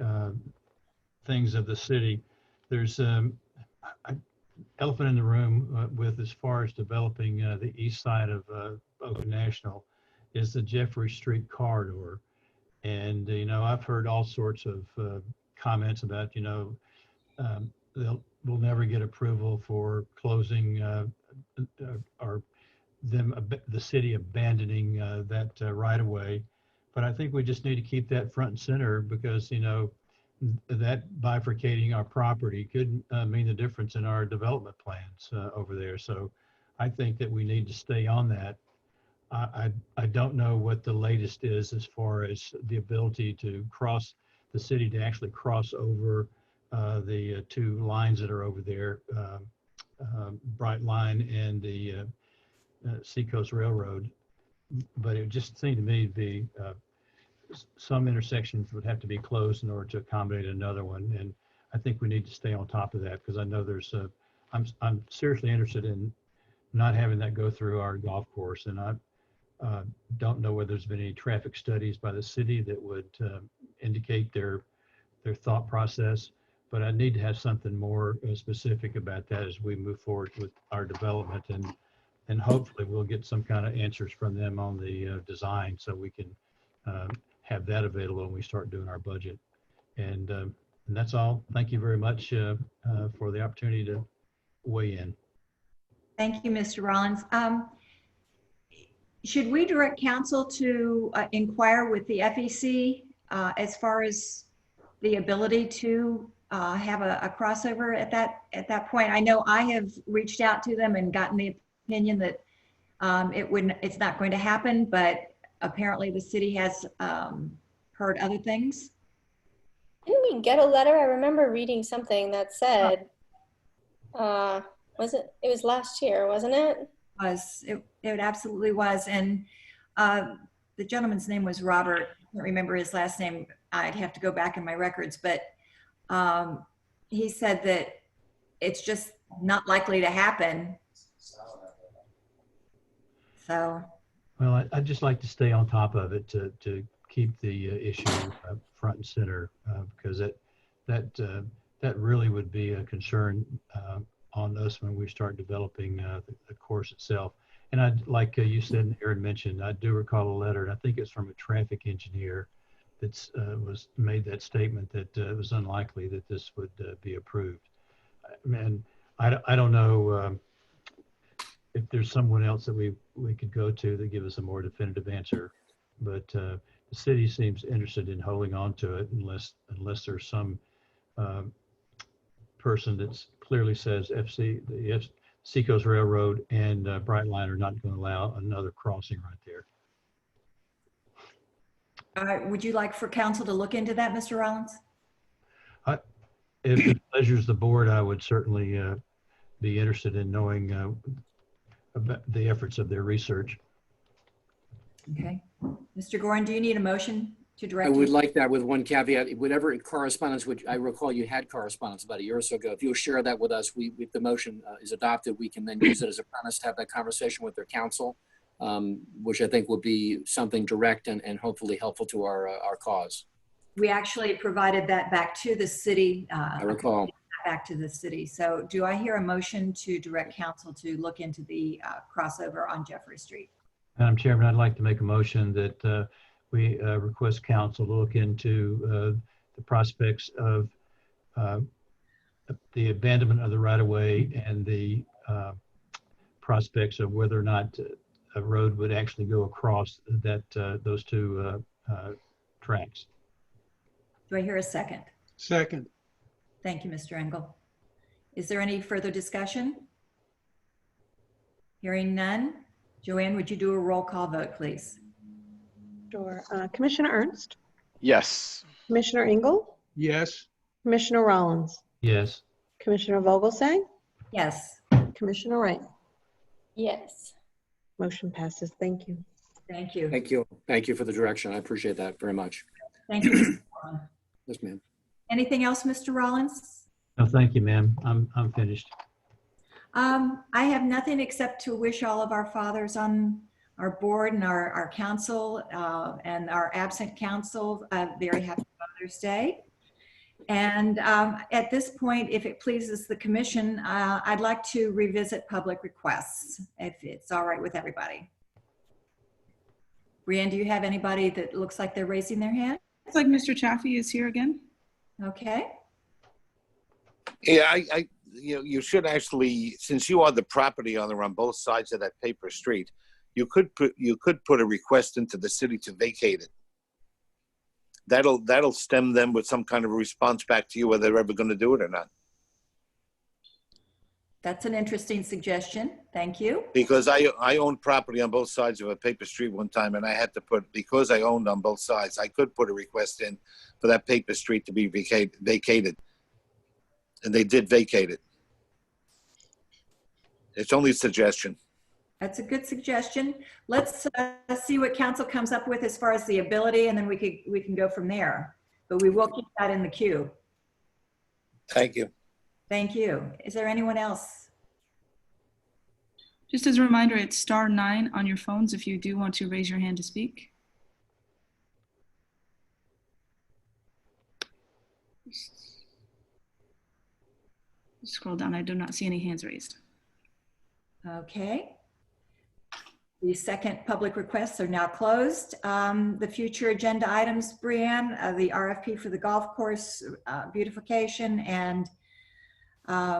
things of the city, there's an elephant in the room with as far as developing the east side of Oakland National is the Jeffrey Street corridor. And, I've heard all sorts of comments about, we'll never get approval for closing or the city abandoning that right of way. But I think we just need to keep that front and center, because, that bifurcating our property could mean the difference in our development plans over there. So I think that we need to stay on that. I don't know what the latest is as far as the ability to cross the city, to actually cross over the two lines that are over there, Bright Line and the Seacoast Railroad. But it just seemed to me to be some intersections would have to be closed in order to accommodate another one. And I think we need to stay on top of that, because I know I'm seriously interested in not having that go through our golf course. And I don't know whether there's been any traffic studies by the city that would indicate their thought process, but I need to have something more specific about that as we move forward with our development, and hopefully we'll get some kind of answers from them on the design, so we can have that available when we start doing our budget. And that's all. Thank you very much for the opportunity to weigh in. Thank you, Mr. Rollins. Should we direct council to inquire with the FEC as far as the ability to have a crossover at that point? I know I have reached out to them and gotten the opinion that it's not going to happen, but apparently the city has heard other things. Didn't we get a letter? I remember reading something that said, it was last year, wasn't it? It absolutely was. And the gentleman's name was Robert. I don't remember his last name. I'd have to go back in my records, but he said that it's just not likely to happen. So. Well, I'd just like to stay on top of it to keep the issue front and center, because that really would be a concern on us when we start developing the course itself. And I'd, like you said and Aaron mentioned, I do recall a letter, and I think it's from a traffic engineer that was made that statement that it was unlikely that this would be approved. And I don't know if there's someone else that we could go to that give us a more definitive answer, but the city seems interested in holding on to it unless there's some person that clearly says the Seacoast Railroad and Bright Line are not going to allow another crossing right there. Would you like for council to look into that, Mr. Rollins? If it pleasures the board, I would certainly be interested in knowing about the efforts of their research. Okay. Mr. Gorin, do you need a motion to direct? I would like that with one caveat. Whatever correspondence, which I recall you had correspondence about a year or so ago, if you'll share that with us, if the motion is adopted, we can then use it as a premise to have that conversation with their council, which I think would be something direct and hopefully helpful to our cause. We actually provided that back to the city. I recall. back to the city. So do I hear a motion to direct council to look into the crossover on Jeffrey Street? Madam Chairman, I'd like to make a motion that we request council to look into the prospects of the abandonment of the right-of-way and the prospects of whether or not a road would actually go across that those two tracks. Do I hear a second? Second. Thank you, Mr. Engel. Is there any further discussion? Hearing none. Joanne, would you do a roll call vote, please? Sure. Commissioner Ernst, Yes. Commissioner Engel, Yes. Commissioner Rollins, Yes. Commissioner Vogelsang, Yes, Commissioner Wright. Yes. Motion passes. Thank you. thank you. Thank you. Thank you for the direction. I appreciate that very much. Thank you, Mr. Rollins. Yes, ma'am. Anything else, Mr. Rollins? No, thank you, ma'am. I'm finished. I have nothing except to wish all of our fathers on our board and our council and our absent council a very happy Father's Day. And at this point, if it pleases the commission, I'd like to revisit public requests, if it's all right with everybody. Brianne, do you have anybody that looks like they're raising their hand? It's like Mr. Chaffee is here again. Okay. Yeah, you should actually, since you are the property owner on both sides of that paper street, you could put a request into the city to vacate it. That'll stem them with some kind of a response back to you whether they're ever going to do it or not. That's an interesting suggestion. Thank you. Because I owned property on both sides of a paper street one time, and I had to because I owned on both sides, I could put a request in for that paper street to be vacated. And they did vacate it. It's only a suggestion. That's a good suggestion. Let's see what council comes up with as far as the ability, and then we can go from there. But we will keep that in the queue. Thank you. Thank you. Is there anyone else? Just as a reminder, it's *9 on your phones if you do want to raise your hand to speak. Scroll down. I do not see any hands raised. Okay. The second public requests are now closed. The future agenda items, Brianne, the RFP for the golf course beautification, and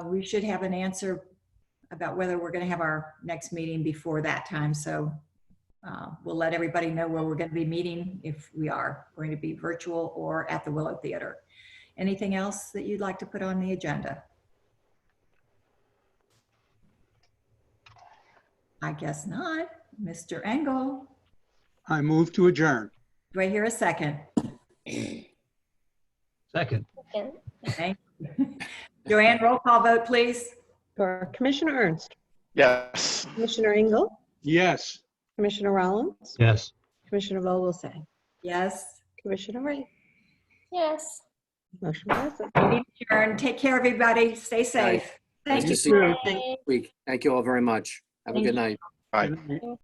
we should have an answer about whether we're going to have our next meeting before that time. So we'll let everybody know where we're going to be meeting, if we are going to be virtual or at the Willow Theater. Anything else that you'd like to put on the agenda? I guess not. Mr. Engel, I move to adjourn. do I hear a second? Second. Thank you. Joanne, roll call vote, please. For Commissioner Ernst, Yes. Commissioner Engel, Yes. Commissioner Rollins, Yes. Commissioner Vogelsang, Yes. Commissioner Wright. Yes. Motion passes. Meeting adjourned. Take care, everybody. Stay safe. Nice Thank to you. see you next week. Thank you all very much. Have a Thank good you. night. Bye. Good night.